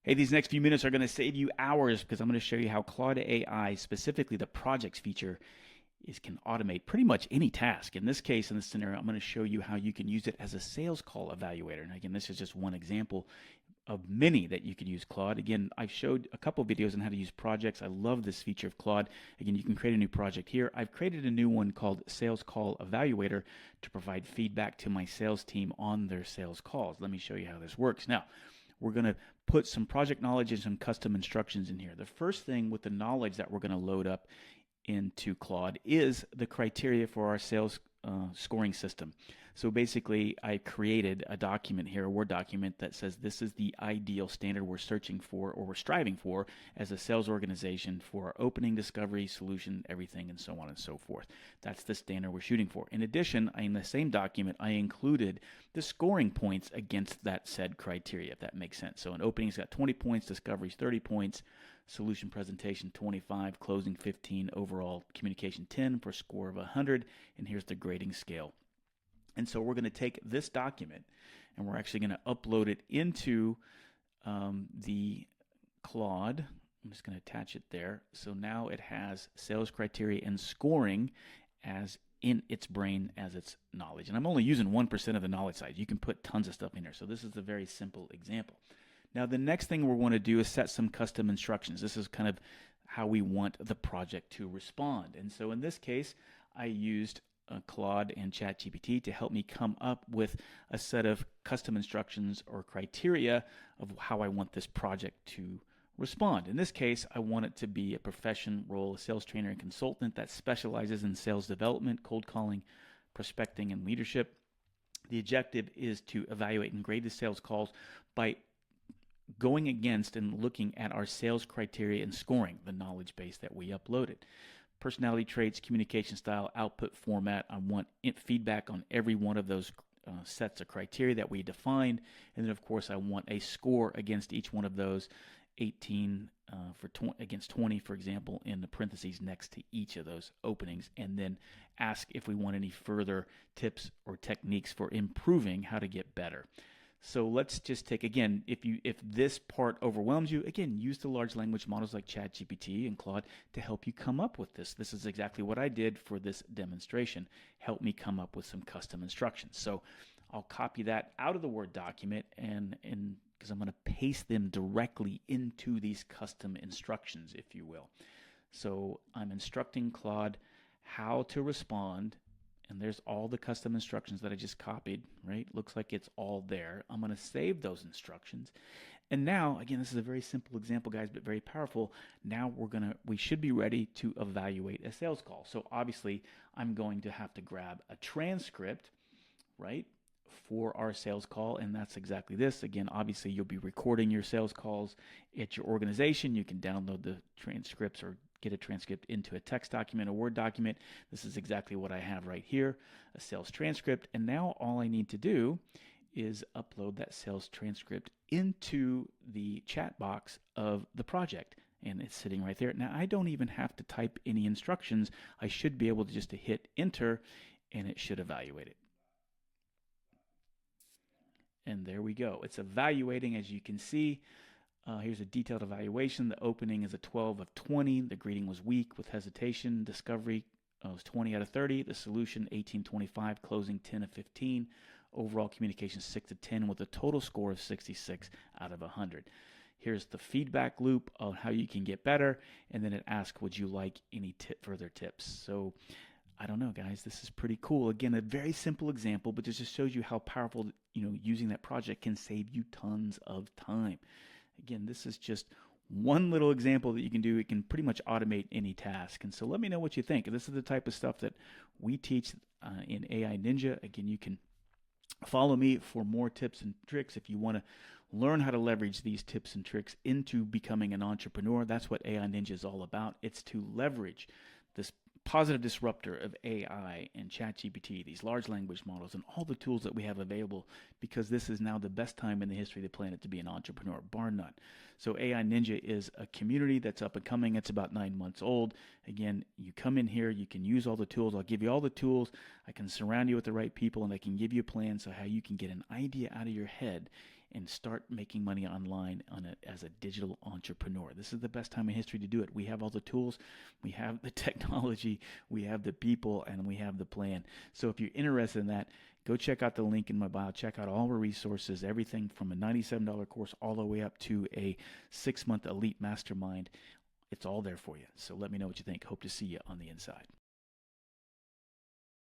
Hey, these next few minutes are going to save you hours because I'm going to show you how Claude AI, specifically the projects feature, can automate pretty much any task. In this case, in this scenario, I'm going to show you how you can use it as a sales call evaluator. And again, this is just one example of many that you could use Claude. Again, I showed a couple videos on how to use projects. I love this feature of Claude. Again, you can create a new project here. I've created a new one called Sales Call Evaluator to provide feedback to my sales team on their sales calls. Let me show you how this works. Now, we're going to put some project knowledge and some custom instructions in here. The first thing with the knowledge that we're going to load up into Claude is the criteria for our sales scoring system. So basically, I created a document here, a Word document that says this is the ideal standard we're searching for or we're striving for as a sales organization for our opening, discovery, solution, everything, and so on and so forth. That's the standard we're shooting for. In addition, in the same document, I included the scoring points against that said criteria, if that makes sense. So an opening's got 20 points, discovery's 30 points, solution presentation 25, closing 15, overall communication 10 for a score of 100, and here's the grading scale. And so we're going to take this document and we're actually going to upload it into the Claude. I'm just going to attach it there. So now it has sales criteria and scoring as in its brain as its knowledge. And I'm only using 1% of the knowledge side. You can put tons of stuff in there. So this is a very simple example. Now, the next thing we want to do is set some custom instructions. This is kind of how we want the project to respond. And so in this case, I used Claude and ChatGPT to help me come up with a set of custom instructions or criteria of how I want this project to respond. In this case, I want it to be a profession role, a sales trainer and consultant that specializes in sales development, cold calling, prospecting, and leadership. The objective is to evaluate and grade the sales calls by going against and looking at our sales criteria and scoring the knowledge base that we uploaded. Personality traits, communication style, output format. I want feedback on every one of those sets of criteria that we defined. And then, of course, I want a score against each one of those, 18 against 20, for example, in the parentheses next to each of those openings. And then ask if we want any further tips or techniques for improving how to get better. So let's just take, again, if this part overwhelms you, again, use the large language models like ChatGPT and Claude to help you come up with this. This is exactly what I did for this demonstration. Help me come up with some custom instructions. So I'll copy that out of the Word document and because I'm going to paste them directly into these custom instructions, if you will. So I'm instructing Claude how to respond. And there's all the custom instructions that I just copied, right? Looks like it's all there. I'm going to save those instructions. And now, again, this is a very simple example, guys, but very powerful. Now we should be ready to evaluate a sales call. So obviously, I'm going to have to grab a transcript, right, for our sales call. And that's exactly this. Again, obviously, you'll be recording your sales calls at your organization. You can download the transcripts or get a transcript into a text document, a Word document. This is exactly what I have right here, a sales transcript. And now all I need to do is upload that sales transcript into the chat box of the project. And it's sitting right there. Now, I don't even have to type any instructions. I should be able to just hit enter, and it should evaluate it. And there we go. It's evaluating, as you can see. Here's a detailed evaluation. The opening is a 12 of 20. The greeting was weak with hesitation. Discovery was 20 out of 30. The solution 18-25. Closing 10 of 15. Overall communication 6 of 10 with a total score of 66 out of 100. Here's the feedback loop on how you can get better. And then it asks, would you like any further tips? So I don't know, guys. This is pretty cool. Again, a very simple example, but this just shows you how powerful, using that project can save you tons of time. Again, this is just one little example that you can do. It can pretty much automate any task. And so let me know what you think. This is the type of stuff that we teach in AI Ninja. Again, you can follow me for more tips and tricks if you want to learn how to leverage these tips and tricks into becoming an entrepreneur. That's what AI Ninja is all about. It's to leverage this positive disruptor of AI and ChatGPT, these large language models, and all the tools that we have available, because this is now the best time in the history of the planet to be an entrepreneur, bar none. So AI Ninja is a community that's up and coming. It's about 9 months old. Again, you come in here, you can use all the tools. I'll give you all the tools. I can surround you with the right people, and I can give you a plan so how you can get an idea out of your head and start making money online as a digital entrepreneur. This is the best time in history to do it. We have all the tools, we have the technology, we have the people, and we have the plan. So if you're interested in that, go check out the link in my bio. Check out all our resources, everything from a $97 course all the way up to a 6-month elite mastermind. It's all there for you. So let me know what you think. Hope to see you on the inside.